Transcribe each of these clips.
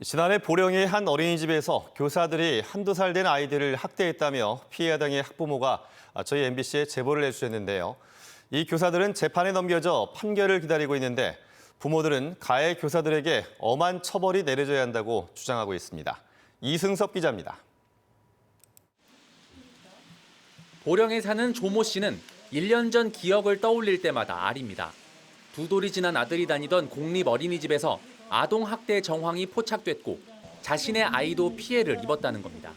지난해 보령의 한 어린이집에서 교사들이 한두 살 된 아이들을 학대했다며 피해 야당의 학부모가 저희 MBC에 제보를 해주셨는데요. 이 교사들은 재판에 넘겨져 판결을 기다리고 있는데 부모들은 가해 교사들에게 엄한 처벌이 내려져야 한다고 주장하고 있습니다. 이승섭 기자입니다. 보령에 사는 조모 씨는 1년 전 기억을 떠올릴 때마다 아립니다. 두 돌이 지난 아들이 다니던 공립 어린이집에서 아동 학대 정황이 포착됐고 자신의 아이도 피해를 입었다는 겁니다.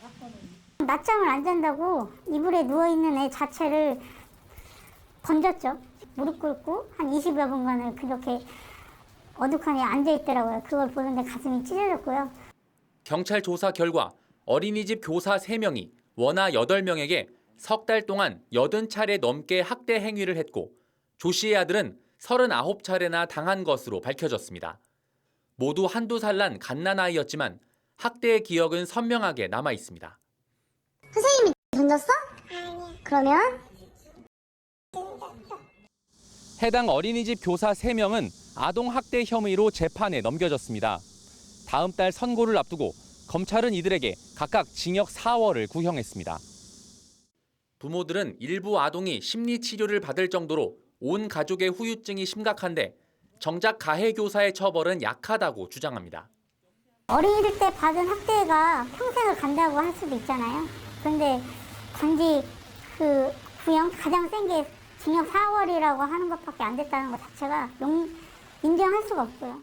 낮잠을 안 잔다고 이불에 누워있는 애 자체를 던졌죠. 무릎 꿇고 한 20여 분간을 그렇게 어둑하니 앉아있더라고요. 그걸 보는데 가슴이 찢어졌고요. 경찰 조사 결과 어린이집 교사 3명이 원아 8명에게 석 달 동안 80차례 넘게 학대 행위를 했고 조 씨의 아들은 39차례나 당한 것으로 밝혀졌습니다. 모두 한두 살 난 갓난아이였지만 학대의 기억은 선명하게 남아 있습니다. 선생님이 던졌어? 아니야. 그러면? 해당 어린이집 교사 3명은 아동학대 혐의로 재판에 넘겨졌습니다. 다음 달 선고를 앞두고 검찰은 이들에게 각각 징역 4월을 구형했습니다. 부모들은 일부 아동이 심리치료를 받을 정도로 온 가족의 후유증이 심각한데 정작 가해 교사의 처벌은 약하다고 주장합니다. 어린이들 때 받은 학대가 평생을 간다고 할 수도 있잖아요. 그런데 단지 그 구형 가장 센 게 징역 4월이라고 하는 것밖에 안 됐다는 것 자체가 인정할 수가 없고요.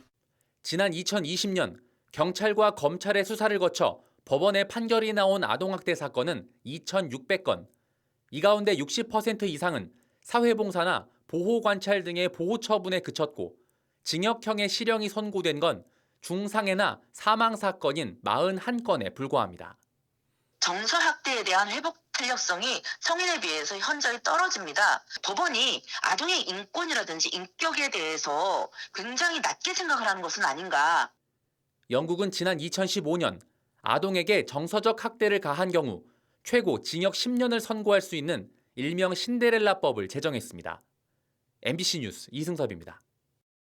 지난 2020년 경찰과 검찰의 수사를 거쳐 법원에 판결이 나온 아동학대 사건은 2,600건. 이 가운데 60% 이상은 사회봉사나 보호관찰 등의 보호처분에 그쳤고 징역형의 실형이 선고된 건 중상해나 사망사건인 41건에 불과합니다. 정서학대에 대한 회복 탄력성이 성인에 비해서 현저히 떨어집니다. 법원이 아동의 인권이라든지 인격에 대해서 굉장히 낮게 생각을 하는 것은 아닌가. 영국은 지난 2015년 아동에게 정서적 학대를 가한 경우 최고 징역 10년을 선고할 수 있는 일명 신데렐라법을 제정했습니다. MBC 뉴스 이승섭입니다.